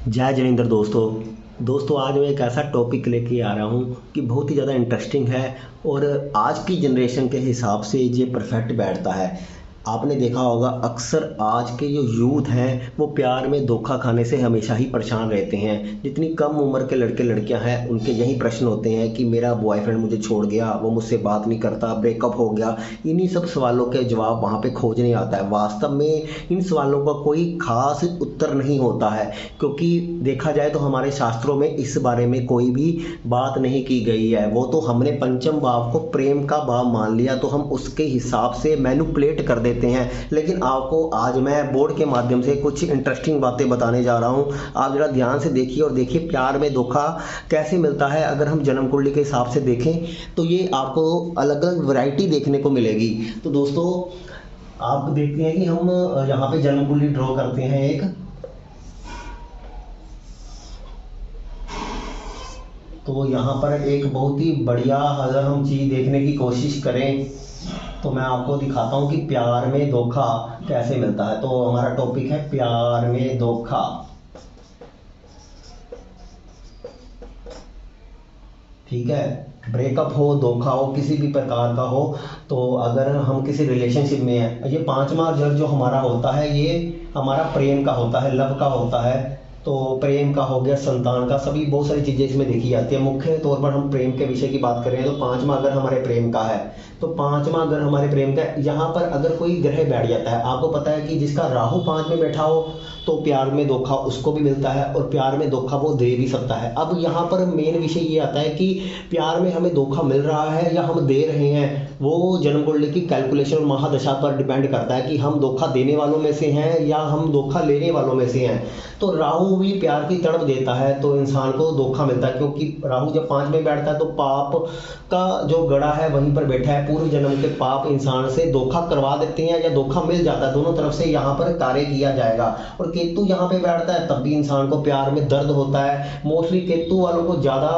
जय जिनेंद्र दोस्तों आज मैं एक ऐसा टॉपिक लेके आ रहा हूँ कि बहुत ही ज़्यादा इंटरेस्टिंग है। और आज की जनरेशन के हिसाब से ये परफेक्ट बैठता है। आपने देखा होगा अक्सर आज के जो यूथ हैं वो प्यार में धोखा खाने से हमेशा ही परेशान रहते हैं। जितनी कम उम्र के लड़के लड़कियां हैं उनके यही प्रश्न होते हैं कि मेरा बॉयफ्रेंड मुझे छोड़ गया, वो मुझसे बात नहीं करता, ब्रेकअप हो गया। इन्हीं सब सवालों के जवाब वहाँ पे खोजने आता है। वास्तव में इन सवालों का कोई खास उत्तर नहीं होता है, क्योंकि देखा जाए तो हमारे शास्त्रों में इस बारे में कोई भी बात नहीं की गई है। वो तो हमने पंचम भाव को प्रेम का भाव मान लिया, तो हम उसके हिसाब से मैनिपुलेट कर देते हैं। लेकिन आपको आज मैं बोर्ड के माध्यम से कुछ इंटरेस्टिंग बातें बताने जा रहा हूं। आप जरा ध्यान से देखिए और देखिए प्यार में धोखा कैसे मिलता है। अगर हम जन्म कुंडली के हिसाब से देखें तो ये आपको अलग अलग वैरायटी देखने को मिलेगी। तो दोस्तों आप देखते हैं कि हम यहाँ पे जन्म कुंडली ड्रॉ करते हैं एक। तो यहाँ पर एक बहुत ही बढ़िया अगर हम चीज़ देखने की कोशिश करें तो मैं आपको दिखाता हूँ कि प्यार में धोखा कैसे मिलता है। तो हमारा टॉपिक है प्यार में धोखा। ठीक है, ब्रेकअप हो, धोखा हो, किसी भी प्रकार का हो। तो अगर हम किसी रिलेशनशिप में हैं, ये पांचवा घर जो हमारा होता है ये हमारा प्रेम का होता है, लव का होता है। तो प्रेम का हो गया, संतान का, सभी बहुत सारी चीज़ें इसमें देखी जाती है। मुख्य तौर पर हम प्रेम के विषय की बात करें तो पांचवा अगर हमारे प्रेम का है, तो पांचवा अगर हमारे प्रेम का है, यहाँ पर अगर कोई ग्रह बैठ जाता है, आपको पता है कि जिसका राहु पांच में बैठा हो तो प्यार में धोखा उसको भी मिलता है और प्यार में धोखा वो दे भी सकता है। अब यहाँ पर मेन विषय ये आता है कि प्यार में हमें धोखा मिल रहा है या हम दे रहे हैं, वो जन्म कुंडली की कैलकुलेशन और महादशा पर डिपेंड करता है कि हम धोखा देने वालों में से हैं या हम धोखा लेने वालों में से हैं। तो राहु भी प्यार की तड़प देता है तो इंसान को धोखा मिलता है, क्योंकि राहु जब पांच में बैठता है तो पाप का जो गड़ा है वहीं पर बैठा है। पूर्व जन्म के पाप इंसान से धोखा करवा देते हैं या धोखा मिल जाता है, दोनों तरफ से यहाँ पर कार्य किया जाएगा। और केतु यहाँ पे बैठता है तब भी इंसान को प्यार में दर्द होता है। मोस्टली केतु वालों को ज़्यादा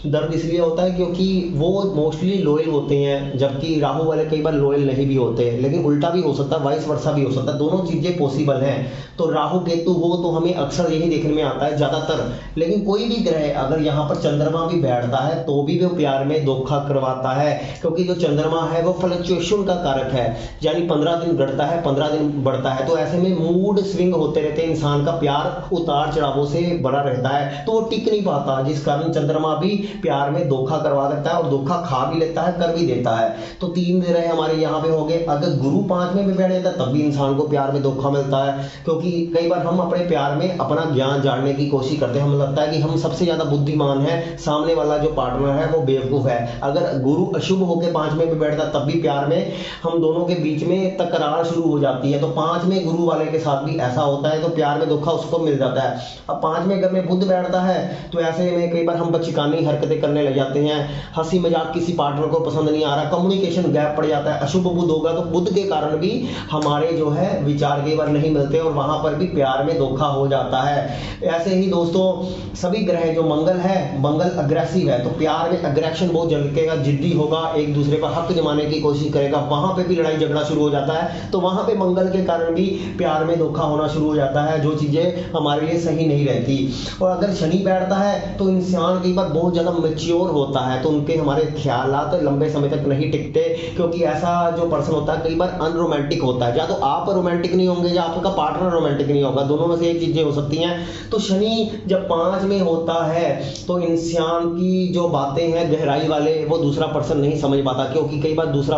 दर्द इसलिए होता है क्योंकि वो मोस्टली लॉयल होते हैं, जबकि राहु वाले कई बार लॉयल नहीं भी होते। लेकिन उल्टा भी हो सकता है, वाइस वर्सा भी हो सकता है, दोनों चीज़ें पॉसिबल हैं। तो राहु केतु हो तो हमें अक्सर यही देखने में आता है ज़्यादातर। लेकिन कोई भी ग्रह अगर यहाँ पर चंद्रमा भी बैठता है तो भी वो प्यार में धोखा करवाता है, क्योंकि जो चंद्रमा है वो फ्लक्चुएशन का कारक है, यानी 15 दिन घटता है 15 दिन बढ़ता है। तो ऐसे में मूड स्विंग होते रहते हैं, इंसान का प्यार उतार चढ़ावों से बड़ा रहता है, तो वो टिक नहीं पाता, जिस कारण चंद्रमा भी प्यार में धोखा करवा देता है और धोखा खा भी लेता है, कर भी देता है। तो तीन ग्रह हमारे यहाँ पे हो गए। अगर गुरु पांच में भी बैठ जाता है तब भी इंसान को प्यार में धोखा मिलता है, क्योंकि कई बार हम अपने प्यार में अपना ज्ञान जानने की कोशिश करते हैं। हमें लगता है कि हम सबसे ज्यादा बुद्धिमान है, सामने वाला जो पार्टनर है वो बेवकूफ है। अगर गुरु अशुभ होकर पांच में भी बैठता तब भी प्यार में हम दोनों के बीच में तकरार शुरू हो जाती है। तो पांच में गुरु वाले के साथ भी ऐसा होता है, तो प्यार में धोखा उसको मिल जाता है। अब पांच में घर में बुध बैठता है तो ऐसे में कई बार हम बचकानी हरकतें करने लग जाते हैं, हंसी मजाक किसी पार्टनर को पसंद नहीं आ रहा, कम्युनिकेशन गैप पड़ जाता है। अशुभ बुध होगा तो बुध के कारण भी हमारे जो है विचार कई बार नहीं मिलते और वहां पर भी प्यार में धोखा हो जाता है। ऐसे ही दोस्तों सभी ग्रह, जो मंगल है, मंगल अग्रेसिव है तो प्यार में अग्रेशन बहुत जलकेगा, जिद्दी होगा, एक दूसरे पर हक जमाने की कोशिश करेगा, वहां पे भी लड़ाई झगड़ा शुरू हो जाता है। तो वहां पे मंगल के कारण भी प्यार में धोखा होना शुरू हो जाता है, जो चीजें हमारे लिए सही नहीं रहती। और अगर शनि बैठता है तो इंसान कई बार बहुत ज्यादा मैच्योर होता है, तो उनके हमारे ख्यालात लंबे समय तक नहीं टिकते, क्योंकि ऐसा जो पर्सन होता है कई बार अनरोमांटिक होता है। या तो आप रोमांटिक नहीं होंगे या आपका पार्टनर रोमांटिक नहीं होगा, दोनों में से एक चीजें हो सकती हैं। तो शनि जब पांच में होता है तो इंसान की जो बातें हैं गहराई वाले वो दूसरा पर्सन नहीं समझ पाता, क्योंकि कई बार दूसरा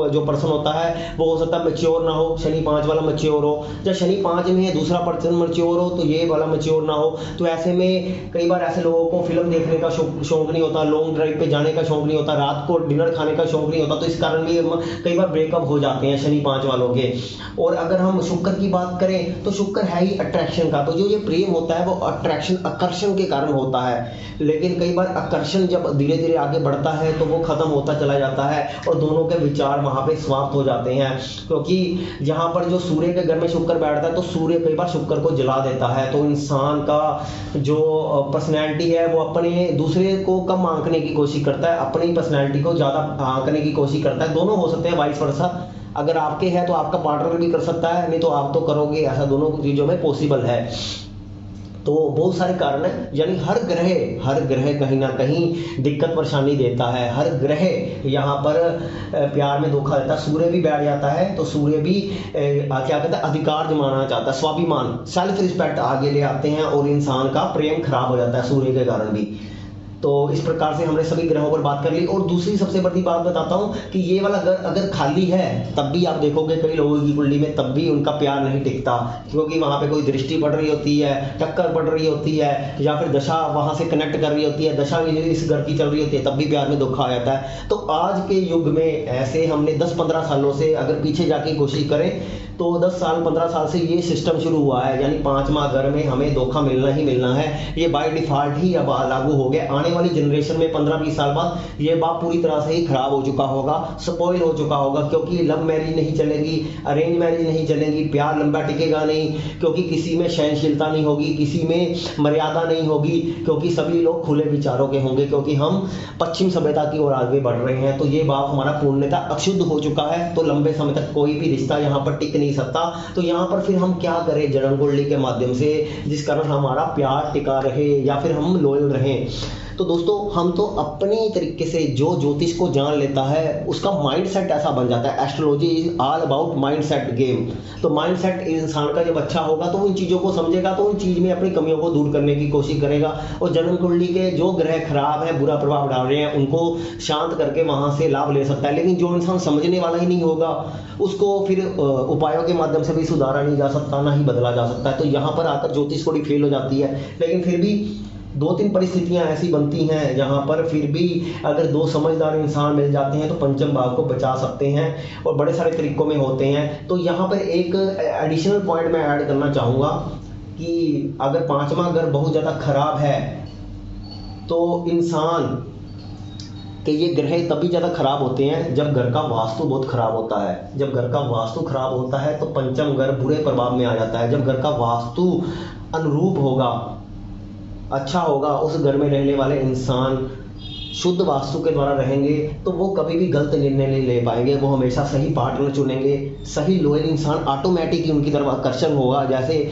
जो पर्सन होता है वो हो सकता है मैच्योर ना हो, शनि पांच वाला मैच्योर हो। जब शनि पांच में है दूसरा पर्सन मैच्योर हो तो ये वाला मैच्योर ना हो। तो ऐसे में कई बार ऐसे लोगों को फिल्म देखने का शौक नहीं होता, लॉन्ग ड्राइव पे जाने का शौक नहीं होता, रात को डिनर खाने का शौक नहीं होता। तो इस कारण भी कई बार ब्रेकअप हो जाते हैं शनि पांच वालों के। और अगर हम शुक्र की बात करें तो शुक्र है ही अट्रैक्शन का, तो जो ये प्रेम होता है वो अट्रैक्शन आकर्षण के कारण होता है। लेकिन कई बार आकर्षण जब धीरे धीरे आगे बढ़ता है तो वो खत्म होता चला जाता है और दोनों के विचार वहां पे समाप्त हो जाते हैं, क्योंकि यहाँ पर जो सूर्य के घर में शुक्र बैठता है तो सूर्य कई बार शुक्र को जला देता है। तो इंसान का जो पर्सनैलिटी है वो अपने दूसरे को कम आंकने की कोशिश करता है, अपनी पर्सनैलिटी को ज्यादा आंकने की कोशिश करता है। दोनों हो सकते हैं, वाइस वर्सा। अगर आपके है तो आपका पार्टनर भी कर सकता है, नहीं तो आप तो करोगे, ऐसा दोनों चीजों में पॉसिबल है। तो बहुत सारे कारण हैं, यानी हर ग्रह कहीं ना कहीं दिक्कत परेशानी देता है। हर ग्रह यहाँ पर प्यार में धोखा देता है। सूर्य भी बैठ जाता है तो सूर्य भी क्या कहता है, अधिकार जमाना चाहता है, स्वाभिमान, सेल्फ रिस्पेक्ट आगे ले आते हैं और इंसान का प्रेम खराब हो जाता है सूर्य के कारण भी। तो इस प्रकार से हमने सभी ग्रहों पर बात कर ली। और दूसरी सबसे बड़ी बात बताता हूँ कि ये वाला घर अगर खाली है तब भी आप देखोगे कई लोगों की कुंडली में तब भी उनका प्यार नहीं टिकता, क्योंकि वहाँ पे कोई दृष्टि पड़ रही होती है, टक्कर पड़ रही होती है, या फिर दशा वहाँ से कनेक्ट कर रही होती है, दशा इस घर की चल रही होती है, तब भी प्यार में धोखा आ जाता है। तो आज के युग में ऐसे हमने 10-15 सालों से अगर पीछे जाके कोशिश करें तो 10 साल 15 साल से ये सिस्टम शुरू हुआ है, यानी 5वां घर में हमें धोखा मिलना ही मिलना है। ये बाय डिफॉल्ट ही अब लागू हो गया। आने वाली जनरेशन में 15-20 साल बाद ये बात पूरी तरह से ही खराब हो चुका होगा, स्पॉइल हो चुका होगा, क्योंकि लव मैरिज नहीं चलेगी, अरेंज मैरिज नहीं चलेगी, प्यार लंबा टिकेगा नहीं, क्योंकि किसी में सहनशीलता नहीं होगी, किसी में मर्यादा नहीं होगी, क्योंकि सभी लोग खुले विचारों के होंगे, क्योंकि हम पश्चिम सभ्यता की ओर आगे बढ़ रहे हैं। तो ये भाव हमारा पूर्णतः अशुद्ध हो चुका है, तो लंबे समय तक कोई भी रिश्ता यहाँ पर टिक नहीं सकता। तो यहाँ पर फिर हम क्या करें जन्म कुंडली के माध्यम से, जिस कारण हमारा प्यार टिका रहे या फिर हम लॉयल रहें। तो दोस्तों हम तो अपने तरीके से जो ज्योतिष को जान लेता है उसका माइंडसेट ऐसा बन जाता है। Astrology is all about mindset game. तो माइंडसेट इंसान का जब अच्छा होगा तो उन चीज़ों को समझेगा, तो उन चीज़ में अपनी कमियों को दूर करने की कोशिश करेगा, और जन्म कुंडली के जो ग्रह खराब है, बुरा प्रभाव डाल रहे हैं, उनको शांत करके वहां से लाभ ले सकता है। लेकिन जो इंसान समझने वाला ही नहीं होगा उसको फिर उपायों के माध्यम से भी सुधारा नहीं जा सकता, ना ही बदला जा सकता है। तो यहाँ पर आकर ज्योतिष थोड़ी फेल हो जाती है। लेकिन फिर भी 2-3 परिस्थितियां ऐसी बनती हैं जहां पर फिर भी अगर 2 समझदार इंसान मिल जाते हैं तो पंचम भाव को बचा सकते हैं, और बड़े सारे तरीकों में होते हैं। तो यहाँ पर एक एडिशनल पॉइंट मैं ऐड करना चाहूँगा कि अगर 5वां घर बहुत ज़्यादा खराब है तो इंसान कि ये ग्रह तभी ज़्यादा खराब होते हैं जब घर का वास्तु बहुत खराब होता है। जब घर का वास्तु खराब होता है तो पंचम घर बुरे प्रभाव में आ जाता है। जब घर का वास्तु अनुरूप होगा, अच्छा होगा, उस घर में रहने वाले इंसान शुद्ध वास्तु के द्वारा रहेंगे तो वो कभी भी गलत निर्णय नहीं ले पाएंगे। वो हमेशा सही पार्टनर चुनेंगे, सही लॉयल इंसान ऑटोमेटिकली उनकी तरफ आकर्षण होगा। जैसे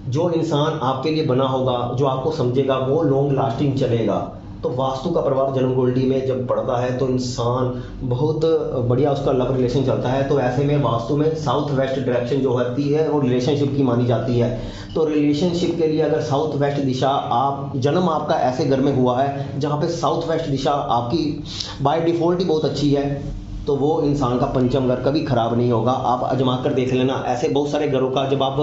जो इंसान आपके लिए बना होगा, जो आपको समझेगा, वो लॉन्ग लास्टिंग चलेगा। तो वास्तु का प्रभाव जन्म कुंडली में जब पड़ता है तो इंसान बहुत बढ़िया उसका लव रिलेशन चलता है। तो ऐसे में वास्तु में साउथ वेस्ट डायरेक्शन जो होती है वो रिलेशनशिप की मानी जाती है। तो रिलेशनशिप के लिए अगर साउथ वेस्ट दिशा, आप जन्म आपका ऐसे घर में हुआ है जहाँ पे साउथ वेस्ट दिशा आपकी बाय डिफॉल्ट ही बहुत अच्छी है, तो वो इंसान का पंचम घर कभी खराब नहीं होगा। आप आजमा कर देख लेना। ऐसे बहुत सारे घरों का जब आप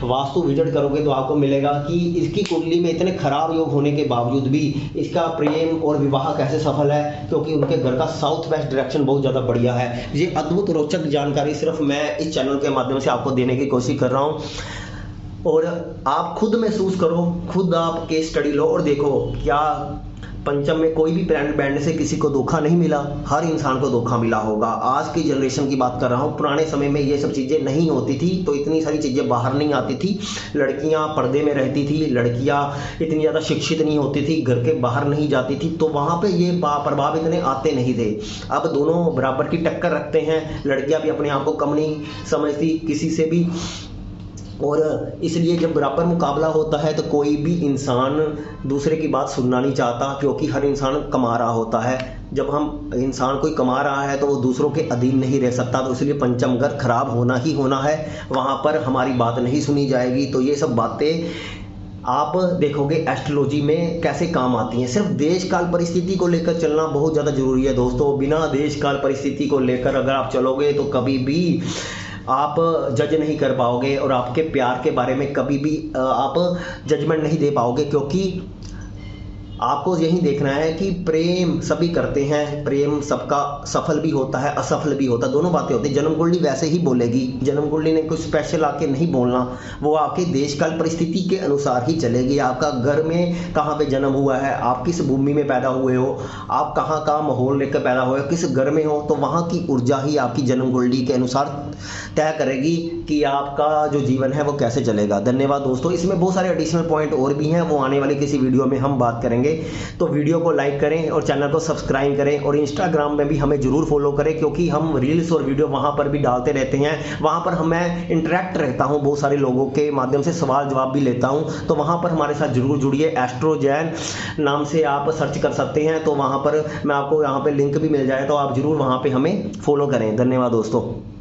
वास्तु विजिट करोगे तो आपको मिलेगा कि इसकी कुंडली में इतने खराब योग होने के बावजूद भी इसका प्रेम और विवाह कैसे सफल है, क्योंकि उनके घर का साउथ वेस्ट डायरेक्शन बहुत ज़्यादा बढ़िया है। ये अद्भुत रोचक जानकारी सिर्फ मैं इस चैनल के माध्यम से आपको देने की कोशिश कर रहा हूँ, और आप खुद महसूस करो, खुद आप केस स्टडी लो और देखो क्या पंचम में कोई भी प्लैनेट बैंड से किसी को धोखा नहीं मिला। हर इंसान को धोखा मिला होगा। आज की जनरेशन की बात कर रहा हूँ, पुराने समय में ये सब चीज़ें नहीं होती थी, तो इतनी सारी चीज़ें बाहर नहीं आती थी। लड़कियाँ पर्दे में रहती थी, लड़कियाँ इतनी ज़्यादा शिक्षित नहीं होती थी, घर के बाहर नहीं जाती थी, तो वहाँ पे ये प्रभाव इतने आते नहीं थे। अब दोनों बराबर की टक्कर रखते हैं। लड़कियाँ भी अपने आप को कम नहीं समझती किसी से भी, और इसलिए जब बराबर मुकाबला होता है तो कोई भी इंसान दूसरे की बात सुनना नहीं चाहता, क्योंकि हर इंसान कमा रहा होता है। जब हम इंसान कोई कमा रहा है तो वो दूसरों के अधीन नहीं रह सकता, तो इसलिए पंचम घर खराब होना ही होना है। वहाँ पर हमारी बात नहीं सुनी जाएगी। तो ये सब बातें आप देखोगे एस्ट्रोलॉजी में कैसे काम आती हैं। सिर्फ देश काल परिस्थिति को लेकर चलना बहुत ज़्यादा जरूरी है दोस्तों। बिना देश काल परिस्थिति को लेकर अगर आप चलोगे तो कभी भी आप जज नहीं कर पाओगे, और आपके प्यार के बारे में कभी भी आप जजमेंट नहीं दे पाओगे, क्योंकि आपको यही देखना है कि प्रेम सभी करते हैं, प्रेम सबका सफल भी होता है, असफल भी होता है, दोनों बातें होती है। जन्म कुंडली वैसे ही बोलेगी। जन्म कुंडली ने कुछ स्पेशल आके नहीं बोलना, वो आपके देश काल परिस्थिति के अनुसार ही चलेगी। आपका घर में कहाँ पे जन्म हुआ है, आप किस भूमि में पैदा हुए हो, आप कहाँ का माहौल लेकर पैदा हुए हो, किस घर में हो, तो वहाँ की ऊर्जा ही आपकी जन्म कुंडली के अनुसार तय करेगी कि आपका जो जीवन है वो कैसे चलेगा। धन्यवाद दोस्तों। इसमें बहुत सारे एडिशनल पॉइंट और भी हैं, वो आने वाली किसी वीडियो में हम बात करेंगे। करेंगे। तो वीडियो को लाइक करें और चैनल को सब्सक्राइब करें और इंस्टाग्राम में भी हमें जरूर फॉलो करें, क्योंकि हम रील्स और वीडियो वहाँ पर भी डालते रहते हैं। वहाँ पर मैं इंटरेक्ट रहता हूँ, बहुत सारे लोगों के माध्यम से सवाल जवाब भी लेता हूँ। तो वहाँ पर हमारे साथ जरूर जुड़िए। एस्ट्रो जैन नाम से आप सर्च कर सकते हैं, तो वहाँ पर मैं आपको यहाँ पे लिंक भी मिल जाए, तो आप जरूर वहाँ पे हमें फॉलो करें। धन्यवाद दोस्तों।